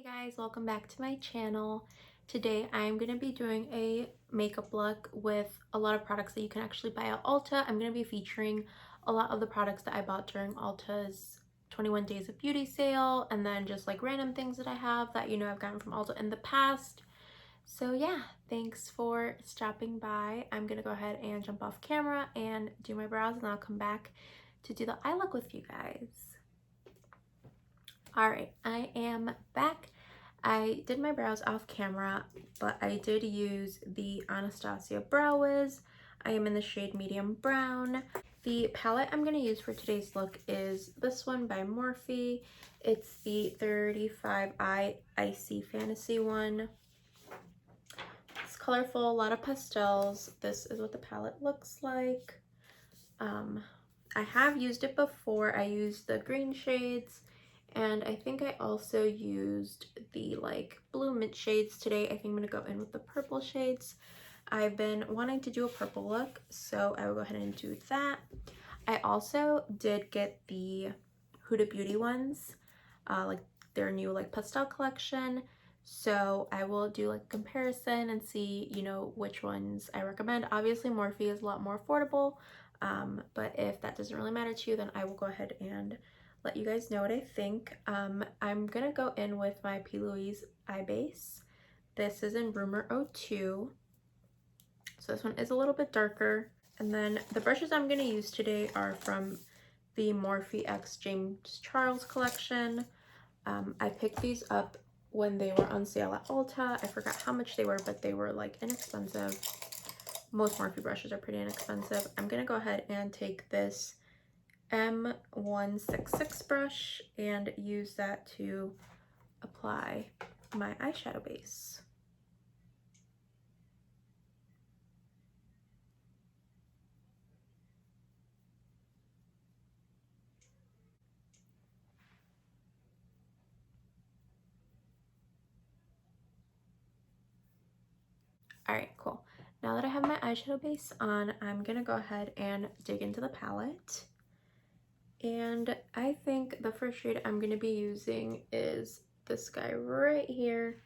Hey guys, welcome back to my channel. Today I'm going to be doing a makeup look with a lot of products that you can actually buy at Ulta. I'm going to be featuring a lot of the products that I bought during Ulta's 21 Days of Beauty sale, and then just like random things that I have that I've gotten from Ulta in the past. So yeah, thanks for stopping by. I'm going to go ahead and jump off camera and do my brows, and I'll come back to do the eye look with you guys. Alright, I am back. I did my brows off camera, but I did use the Anastasia Brow Wiz. I am in the shade medium brown. The palette I'm going to use for today's look is this one by Morphe. It's the 35I Icy Fantasy one. It's colorful, a lot of pastels. This is what the palette looks like. I have used it before. I used the green shades, and I think I also used the like blue mint shades today. I think I'm gonna go in with the purple shades. I've been wanting to do a purple look, so I will go ahead and do that. I also did get the Huda Beauty ones, like their new like pastel collection. So I will do like comparison and see, which ones I recommend. Obviously Morphe is a lot more affordable, but if that doesn't really matter to you, then I will go ahead and let you guys know what I think. I'm gonna go in with my P. Louise eye base. This is in Rumor 02. So this one is a little bit darker. And then the brushes I'm gonna use today are from the Morphe X James Charles collection. I picked these up when they were on sale at Ulta. I forgot how much they were, but they were like inexpensive. Most Morphe brushes are pretty inexpensive. I'm gonna go ahead and take this M166 brush and use that to apply my eyeshadow base. Alright, cool. Now that I have my eyeshadow base on, I'm gonna go ahead and dig into the palette. And I think the first shade I'm gonna be using is this guy right here.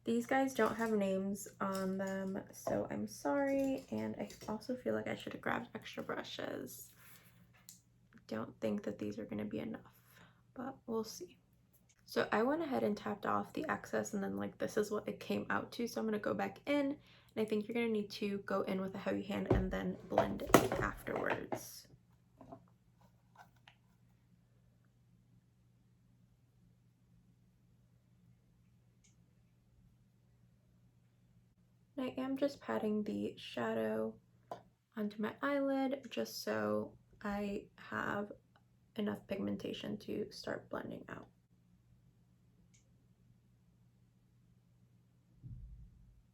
These guys don't have names on them, so I'm sorry, and I also feel like I should have grabbed extra brushes. Don't think that these are going to be enough, but we'll see. So I went ahead and tapped off the excess, and then like this is what it came out to, so I'm going to go back in, and I think you're going to need to go in with a heavy hand and then blend it afterwards. I am just patting the shadow onto my eyelid just so I have enough pigmentation to start blending out.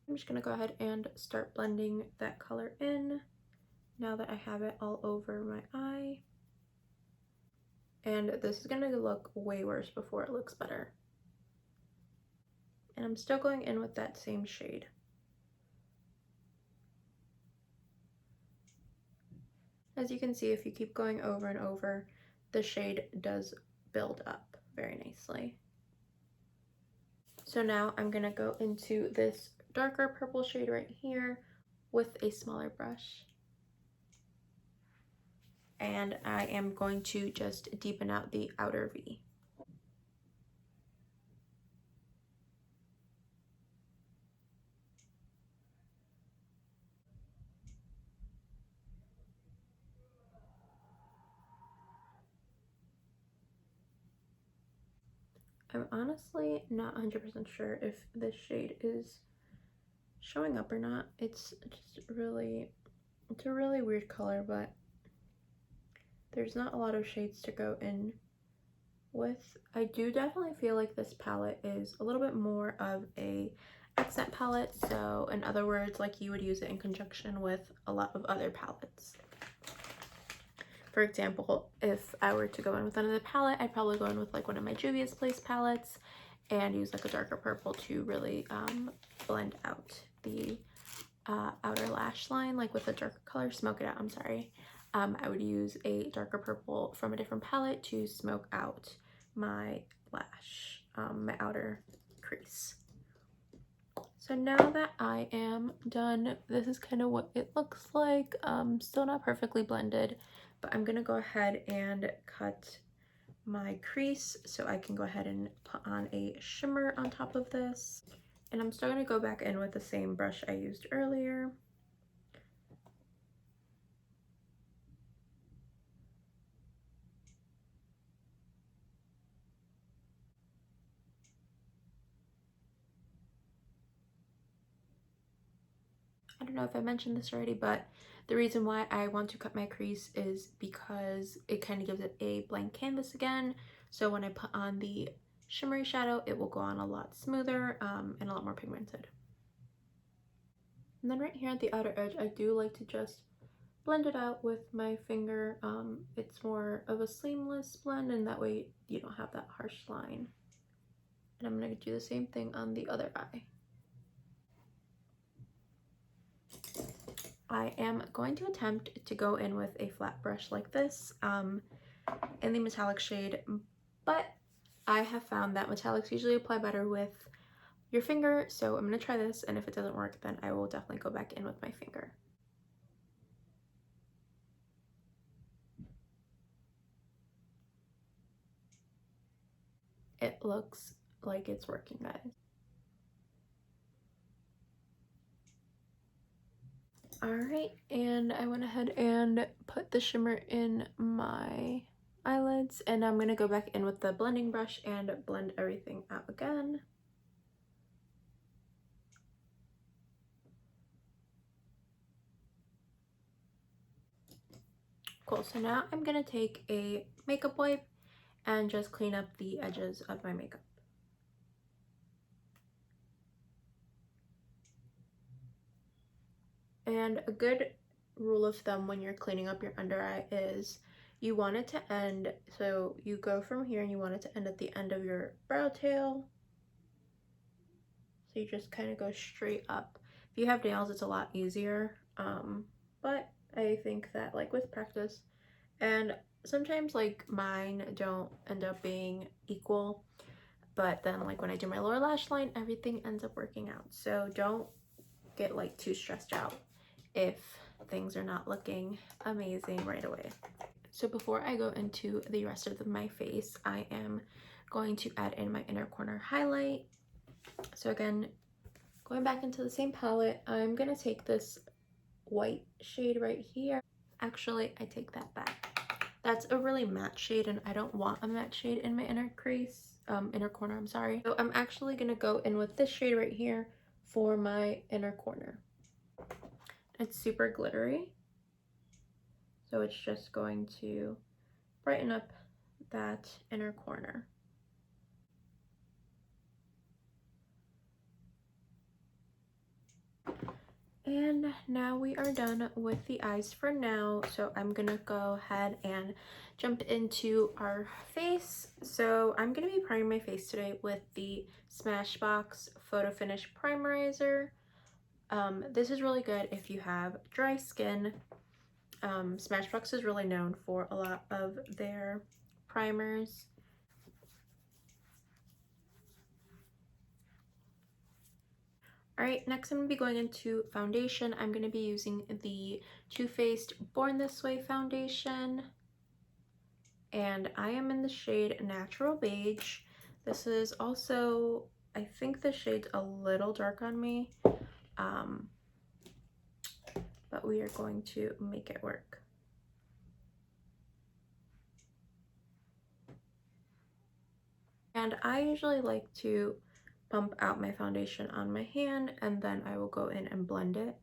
I'm just going to go ahead and start blending that color in now that I have it all over my eye. And this is going to look way worse before it looks better. And I'm still going in with that same shade. As you can see, if you keep going over and over, the shade does build up very nicely. So now I'm going to go into this darker purple shade right here with a smaller brush. And I am going to just deepen out the outer V. I'm honestly not 100% sure if this shade is showing up or not. It's a really weird color, but there's not a lot of shades to go in with. I do definitely feel like this palette is a little bit more of a accent palette, so in other words, like you would use it in conjunction with a lot of other palettes. For example, if I were to go in with another palette, I'd probably go in with like one of my Juvia's Place palettes and use like a darker purple to really blend out the outer lash line, like with a darker color, smoke it out, I'm sorry. I would use a darker purple from a different palette to smoke out my lash, my outer crease. So now that I am done, this is kind of what it looks like. Still not perfectly blended, but I'm gonna go ahead and cut my crease so I can go ahead and put on a shimmer on top of this. And I'm still gonna go back in with the same brush I used earlier. I don't know if I mentioned this already, but the reason why I want to cut my crease is because it kind of gives it a blank canvas again. So when I put on the shimmery shadow, it will go on a lot smoother and a lot more pigmented. And then right here at the outer edge, I do like to just blend it out with my finger. It's more of a seamless blend, and that way you don't have that harsh line. And I'm gonna do the same thing on the other eye. I am going to attempt to go in with a flat brush like this in the metallic shade, but I have found that metallics usually apply better with your finger, so I'm going to try this, and if it doesn't work, then I will definitely go back in with my finger. It looks like it's working, guys. Alright, and I went ahead and put the shimmer in my eyelids, and I'm going to go back in with the blending brush and blend everything out again. Cool, so now I'm going to take a makeup wipe and just clean up the edges of my makeup. And a good rule of thumb when you're cleaning up your under eye is you want it to end, so you go from here and you want it to end at the end of your brow tail. So you just kind of go straight up. If you have nails, it's a lot easier, but I think that like with practice, and sometimes like mine don't end up being equal, but then like when I do my lower lash line, everything ends up working out. So don't get like too stressed out if things are not looking amazing right away. So before I go into the rest of my face, I am going to add in my inner corner highlight. So again, going back into the same palette, I'm gonna take this white shade right here. Actually, I take that back. That's a really matte shade, and I don't want a matte shade in my inner crease, inner corner, I'm sorry. So I'm actually gonna go in with this shade right here for my inner corner. It's super glittery, so it's just going to brighten up that inner corner. And now we are done with the eyes for now, so I'm gonna go ahead and jump into our face. So I'm gonna be priming my face today with the Smashbox Photo Finish Primerizer. This is really good if you have dry skin. Smashbox is really known for a lot of their primers. Alright, next I'm going to be going into foundation. I'm going to be using the Too Faced Born This Way foundation. And I am in the shade Natural Beige. This is also, I think the shade's a little dark on me. But we are going to make it work. And I usually like to pump out my foundation on my hand, and then I will go in and blend it.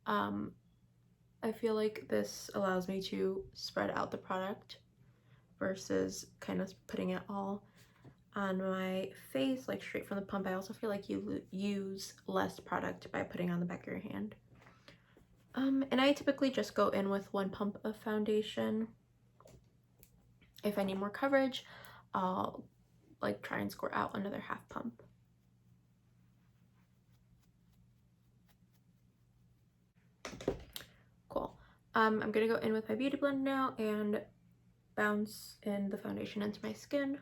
I feel like this allows me to spread out the product versus kind of putting it all on my face like straight from the pump. I also feel like you use less product by putting on the back of your hand. And I typically just go in with one pump of foundation. If I need more coverage, I'll like try and score out another half pump. Cool. I'm gonna go in with my beauty blend now and bounce in the foundation into my skin.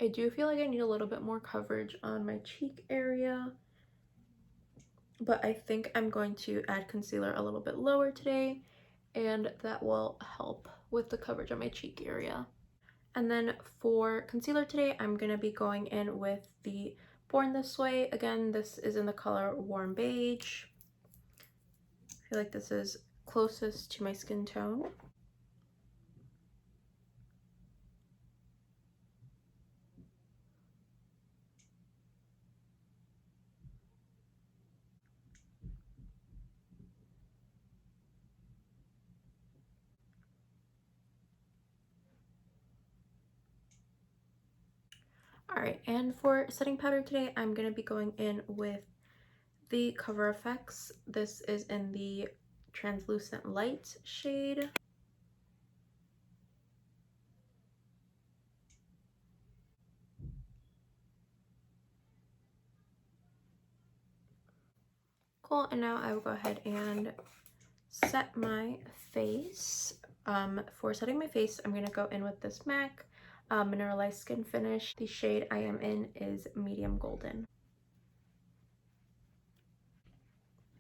I do feel like I need a little bit more coverage on my cheek area, but I think I'm going to add concealer a little bit lower today, and that will help with the coverage on my cheek area. And then for concealer today, I'm going to be going in with the Born This Way. Again, this is in the color Warm Beige. I feel like this is closest to my skin tone. Alright, and for setting powder today, I'm going to be going in with the Cover FX. This is in the Translucent Light shade. Cool, and now I will go ahead and set my face. For setting my face, I'm going to go in with this MAC Mineralized Skin Finish. The shade I am in is Medium Golden.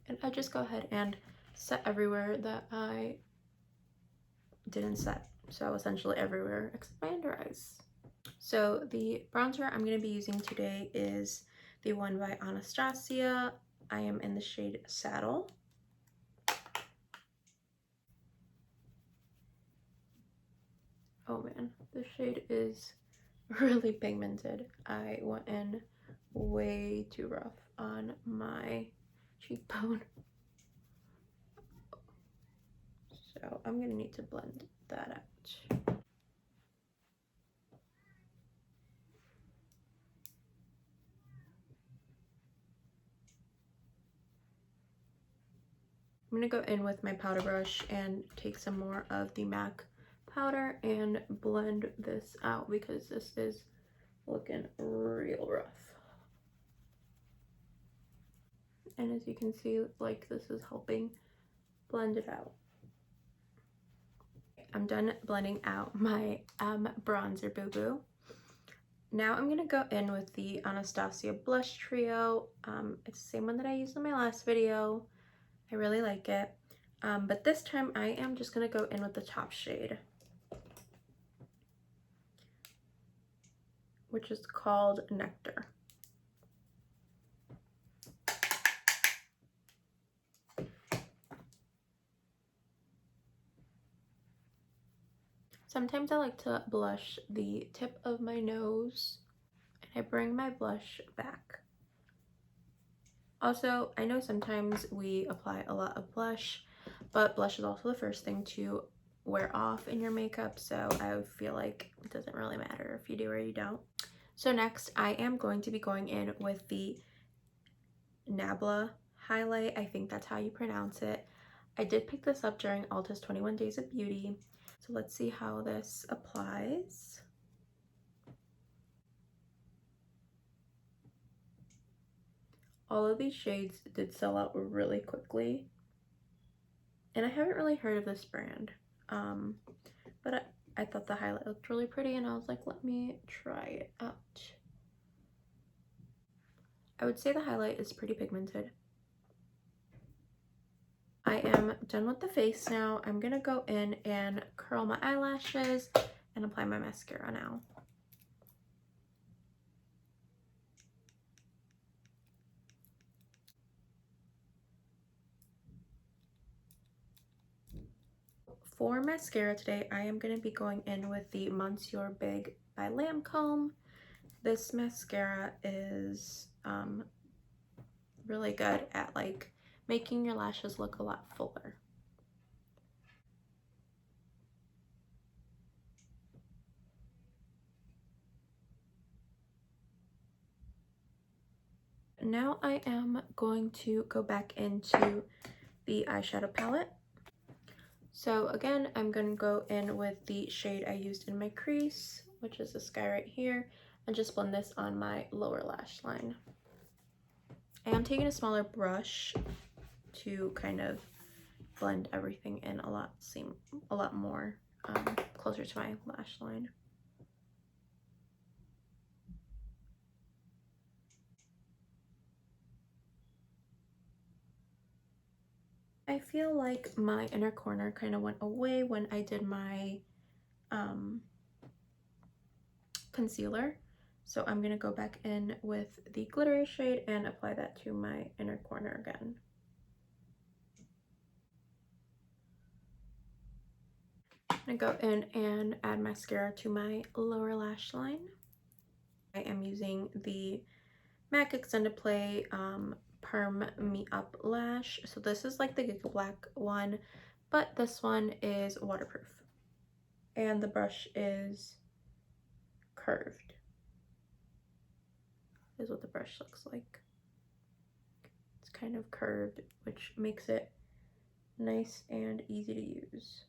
And I just go ahead and set everywhere that I didn't set. So essentially everywhere except my under eyes. So the bronzer I'm going to be using today is the one by Anastasia. I am in the shade Saddle. Oh man, this shade is really pigmented. I went in way too rough on my cheekbone. So I'm gonna need to blend that out. I'm gonna go in with my powder brush and take some more of the MAC powder and blend this out because this is looking real rough. And as you can see, like, this is helping blend it out. I'm done blending out my bronzer boo-boo. Now I'm gonna go in with the Anastasia blush trio. It's the same one that I used in my last video. I really like it. But this time I am just gonna go in with the top shade, which is called Nectar. Sometimes I like to blush the tip of my nose, and I bring my blush back. Also, I know sometimes we apply a lot of blush, but blush is also the first thing to wear off in your makeup, so I feel like it doesn't really matter if you do or you don't. So next, I am going to be going in with the Nabla highlight. I think that's how you pronounce it. I did pick this up during Ulta's 21 Days of Beauty. So let's see how this applies. All of these shades did sell out really quickly. And I haven't really heard of this brand. But I thought the highlight looked really pretty and I was like, let me try it out. I would say the highlight is pretty pigmented. I am done with the face now. I'm gonna go in and curl my eyelashes and apply my mascara now. For mascara today, I am going to be going in with the Monsieur Big by Lancome. This mascara is really good at like making your lashes look a lot fuller. Now I am going to go back into the eyeshadow palette. So again, I'm going to go in with the shade I used in my crease, which is this guy right here, and just blend this on my lower lash line. I am taking a smaller brush to kind of blend everything in a lot more closer to my lash line. I feel like my inner corner kind of went away when I did my concealer. So I'm going to go back in with the glittery shade and apply that to my inner corner again. I'm going to go in and add mascara to my lower lash line. I am using the MAC Extended Play Perm Me Up Lash. So this is like the Giga Black one, but this one is waterproof. And the brush is curved. Is what the brush looks like. It's kind of curved, which makes it nice and easy to use.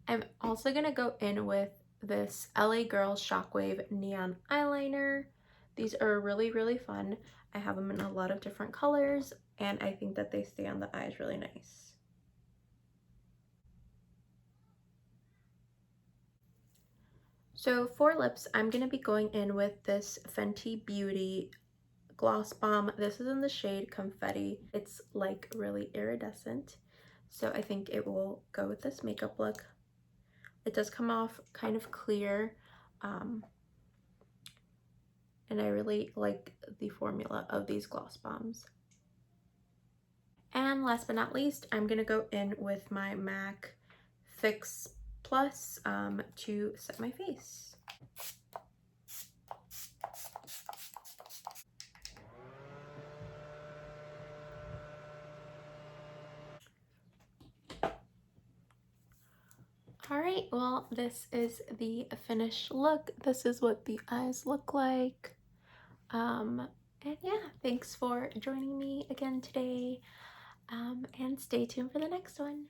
I'm also gonna go in with this LA Girl Shockwave Neon Eyeliner. These are really, really fun. I have them in a lot of different colors, and I think that they stay on the eyes really nice. So for lips, I'm gonna be going in with this Fenty Beauty Gloss Bomb. This is in the shade Confetti. It's like really iridescent, so I think it will go with this makeup look. It does come off kind of clear, and I really like the formula of these gloss bombs. And last but not least, I'm gonna go in with my MAC Fix Plus to set my face. All right, well, this is the finished look. This is what the eyes look like. And yeah, thanks for joining me again today. And stay tuned for the next one.